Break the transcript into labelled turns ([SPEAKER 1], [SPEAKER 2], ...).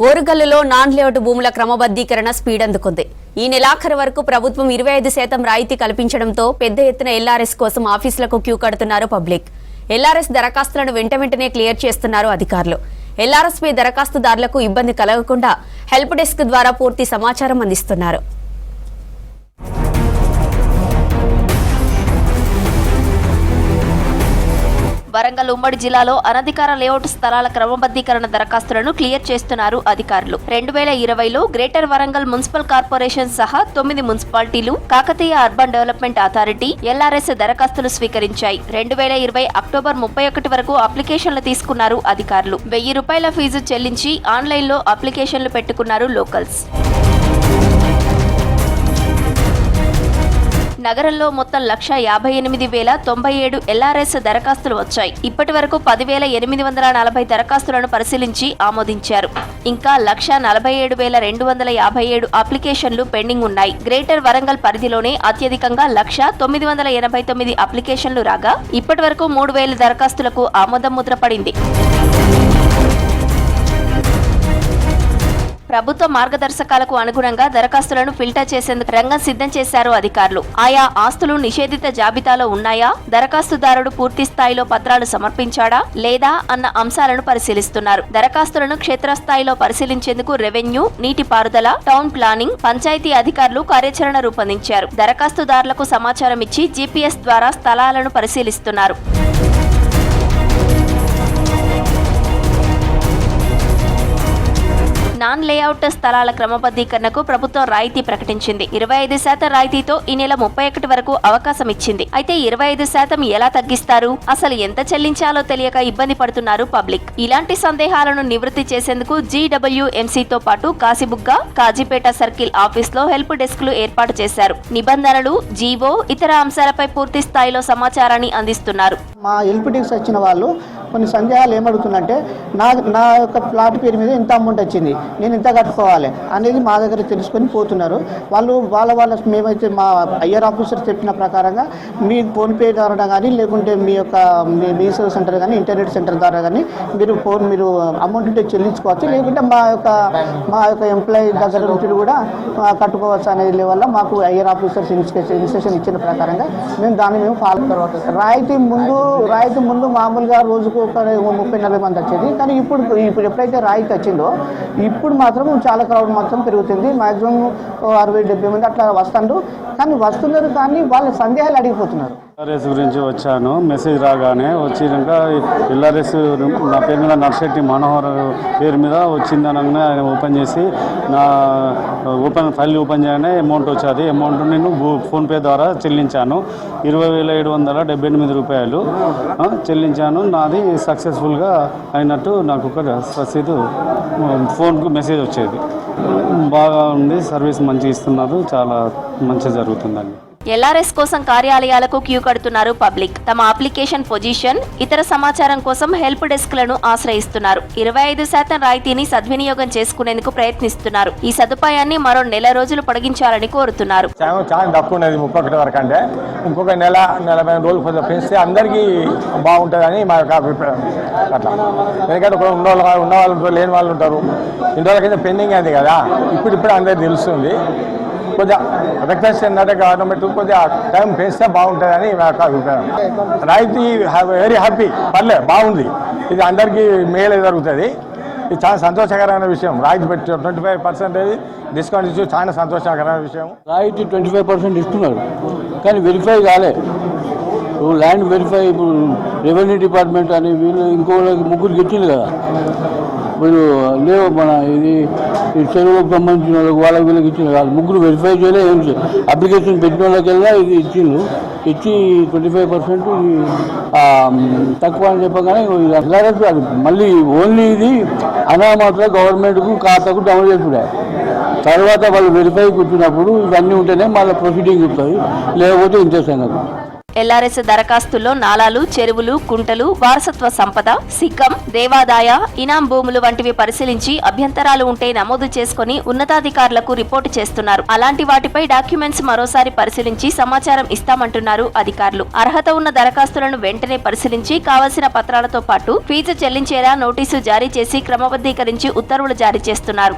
[SPEAKER 1] ఓరుగల్లులో non layout భూముల క్రమబద్దీకరణ speed అందుకుంది. ఈ నెలాఖరు వరకు ప్రభుత్వం 25% రాయితీ కల్పించడంతో పెద్ద ఎత్తున ఎల్ఆర్ఎస్ కోసం ఆఫీసులకు క్యూ కడుతున్నారు పబ్లిక్. ఎల్ఆర్ఎస్ దరఖాస్తులను వెంటనే క్లియర్ చేస్తున్నారు అధికారులు. ఎల్ఆర్ఎస్ పై దరఖాస్తుదారులకు ఇబ్బంది కలగకుండా హెల్ప్ డెస్క్ ద్వారా పూర్తి సమాచారం అందిస్తున్నారు. వరంగల్ ఉమ్మడి జిల్లాలో అనధికార లేఅవుట్ స్థలాల క్రమబద్దీకరణ దరఖాస్తులను క్లియర్ చేస్తున్నారు అధికారులు. 2020లో గ్రేటర్ వరంగల్ మున్సిపల్ కార్పొరేషన్ సహా 9 మున్సిపాలిటీలు, Kakatiya urban development authority LRS దరఖాస్తులు స్వీకరించాయి. 2020 అక్టోబర్ 31 వరకు అప్లికేషన్లు తీసుకున్నారు అధికారులు. ₹1000 ఫీజు చెల్లించి ఆన్లైన్లో అప్లికేషన్లు పెట్టుకున్నారు లోకల్స్. నగరంలో మొత్తం 1,58,097 ఎల్ఆర్ఎస్ దరఖాస్తులు వచ్చాయి. ఇప్పటి వరకు 10,840 దరఖాస్తులను పరిశీలించి ఆమోదించారు. ఇంకా 1,47,257 అప్లికేషన్లు పెండింగ్ ఉన్నాయి. గ్రేటర్ వరంగల్ పరిధిలోనే అత్యధికంగా 1,989 అప్లికేషన్లు రాగా ఇప్పటి వరకు 3,000 దరఖాస్తులకు ఆమోదం ముద్ర పడింది. ప్రభుత్వ మార్గదర్శకాలకు అనుగుణంగా దరఖాస్తులను ఫిల్టర్ చేసేందుకు రంగం సిద్ధం చేశారు అధికారులు. ఆయా ఆస్తులు నిషేధిత జాబితాలో ఉన్నాయా, దరఖాస్తుదారుడు పూర్తి స్థాయిలో పత్రాలు సమర్పించాడా లేదా అన్న అంశాలను పరిశీలిస్తున్నారు. దరఖాస్తులను క్షేత్రస్థాయిలో పరిశీలించేందుకు రెవెన్యూ, నీటిపారుదల, టౌన్ ప్లానింగ్, పంచాయతీ అధికారులు కార్యాచరణ రూపొందించారు. దరఖాస్తుదారులకు సమాచారం ఇచ్చి జీపీఎస్ ద్వారా స్థలాలను పరిశీలిస్తున్నారు. నాన్ లేఅవుట్ స్థలాల క్రమబద్దీకరణకు ప్రభుత్వం రాయితీ ప్రకటించింది. 25% రాయితీతో ఈ నెల 31 వరకు అవకాశం ఇచ్చింది. అయితే 25% ఎలా తగ్గిస్తారు, అసలు ఎంత చెల్లించాలో తెలియక ఇబ్బంది పడుతున్నారు పబ్లిక్. ఇలాంటి సందేహాలను నివృత్తి చేసేందుకు జీడబ్ల్యూఎంసీతో పాటు కాశీబుగ్గ, కాజీపేట సర్కిల్ ఆఫీస్లో హెల్ప్ డెస్క్లు ఏర్పాటు చేశారు. నిబంధనలు, జీవో, ఇతర అంశాలపై పూర్తి స్థాయిలో సమాచారాన్ని అందిస్తున్నారు.
[SPEAKER 2] మా హెల్ప్ డెస్క్ వచ్చిన వాళ్ళు కొన్ని సందేహాలు ఏమడుగుతుందంటే నా యొక్క ప్లాట్ పేరు మీద ఇంత అమౌంట్ వచ్చింది, నేను ఇంత కట్టుకోవాలి అనేది మా దగ్గర తెలుసుకొని పోతున్నారు. వాళ్ళ మేమైతే మా ఐఆర్ ఆఫీసర్ చెప్పిన ప్రకారంగా మీ ఫోన్పే ద్వారా కానీ లేకుంటే మీ యొక్క మీ సర్వీస్ సెంటర్ కానీ ఇంటర్నెట్ సెంటర్ ద్వారా కానీ మీరు అమౌంట్ ఉంటే చెల్లించుకోవచ్చు, లేకుంటే మా యొక్క ఎంప్లాయీ దగ్గర నుంచి కూడా కట్టుకోవచ్చు అనేది వల్ల మాకు ఐఆర్ ఆఫీసర్స్ ఇన్స్ట్రక్షన్ ఇచ్చిన ప్రకారంగా మేము ఫాలో. రాయితీ ముందు మామూలుగా రోజుకు 30-40 మంది వచ్చేది. కానీ ఇప్పుడు ఎప్పుడైతే రాయితీ వచ్చిందో ఇప్పుడు మాత్రం చాలా క్రౌడ్ మొత్తం పెరుగుతుంది. మాక్సిమం 60-70 మంది అట్లా వస్తున్నారు. కానీ వాళ్ళ సందేహాలు అడిగిపోతున్నారు.
[SPEAKER 3] ఎల్ఆర్ఎస్ గురించి వచ్చాను. మెసేజ్ రాగానే వచ్చినాక ఎల్ఆర్ఎస్ నా పేరు మీద నర్శెట్టి మనోహర్ పేరు మీద వచ్చిందనగానే ఆయన ఓపెన్ చేసి నా ఫైల్ ఓపెన్ చేయగానే అమౌంట్ వచ్చేది. అమౌంట్ నేను ఫోన్పే ద్వారా చెల్లించాను. ₹20,778 చెల్లించాను. నాది సక్సెస్ఫుల్గా అయినట్టు నాకు ఒక రసీదు ఫోన్కు మెసేజ్ వచ్చేది. బాగా ఉంది, సర్వీస్ మంచిగా ఇస్తున్నారు, చాలా మంచిగా జరుగుతుందండి.
[SPEAKER 1] ఎల్ఆర్ఎస్ కోసం కార్యాలయాలకు క్యూ కడుతున్నారు పబ్లిక్. తమ అప్లికేషన్ పొజిషన్, ఇతర సమాచారం కోసం హెల్ప్ డెస్క్లను ఆశ్రయిస్తున్నారు. 25% రాయితీని సద్వినియోగం చేసుకునేందుకు ప్రయత్నిస్తున్నారు. ఈ సదుపాయాన్ని మరో నెల రోజులు పొడిగించాలని కోరుతున్నారు.
[SPEAKER 4] చాలా తక్కువ ఉన్నది 31 వరకు, అంటే ఇంకొక 40 రోజులు కొంచెం పెంచితే అందరికీ బాగుంటుందని మా యొక్క అభిప్రాయం. అట్లా ఎందుకంటే ఉన్న వాళ్ళు లేని వాళ్ళు ఉంటారు. ఇన్ని రోజుల కింద పెండింగ్ అయింది కదా, ఇప్పుడు అందరికీ తెలుస్తుంది. కొద్దిగా రిక్వెస్ట్ ఏంటంటే గవర్నమెంట్ కొద్దిగా టైం పెంచితే బాగుంటుందని మా యొక్క అభిప్రాయం. రాయితీ వెరీ హ్యాపీ, పర్లేదు బాగుంది. ఇది అందరికీ మేలే జరుగుతుంది. ఇది చాలా సంతోషకరమైన విషయం. రాయితీ పెట్టి 25% డిస్కౌంట్ ఇచ్చి చాలా సంతోషకరమైన విషయం.
[SPEAKER 5] రాయితీ 25% ఇస్తున్నారు, కానీ వెరిఫై కాలే. ల్యాండ్ వెరిఫై ఇప్పుడు రెవెన్యూ డిపార్ట్మెంట్ అని వీళ్ళు ఇంకోళ్ళకి 3 ఇచ్చింది కదా. వీళ్ళు లేవు మన ఇది చెరువులకు సంబంధించిన వాళ్ళకి వీళ్ళకి ఇచ్చింది కాదు. 3 వెరిఫై చేయలే. ఏం అప్లికేషన్ పెట్టిన వాళ్ళకెల్లా ఇది ఇచ్చి 25% తక్కువ అని చెప్పగానే మళ్ళీ ఓన్లీ ఇది అనామత గవర్నమెంట్కు ఖాతాకు జమ చేసుడే. తర్వాత వాళ్ళు వెరిఫై కూర్చున్నప్పుడు ఇవన్నీ ఉంటేనే మళ్ళీ ప్రొసీడింగ్ ఇస్తుంది, లేకపోతే ఇంతే సంగతి.
[SPEAKER 1] ఎల్ఆర్ఎస్ దరఖాస్తుల్లో నాలాలు, చెరువులు, కుంటలు, వారసత్వ సంపద, సిక్కం, దేవాదాయ, ఇనాం భూములు వంటివి పరిశీలించి అభ్యంతరాలు ఉంటే నమోదు చేసుకుని ఉన్నతాధికారులకు రిపోర్టు చేస్తున్నారు. అలాంటి వాటిపై డాక్యుమెంట్స్ మరోసారి పరిశీలించి సమాచారం ఇస్తామంటున్నారు అధికారులు. అర్హత ఉన్న దరఖాస్తులను వెంటనే పరిశీలించి కావలసిన పత్రాలతో పాటు ఫీజు చెల్లించేలా నోటీసు జారీ చేసి క్రమబద్ధీకరించి ఉత్తర్వులు జారీ చేస్తున్నారు.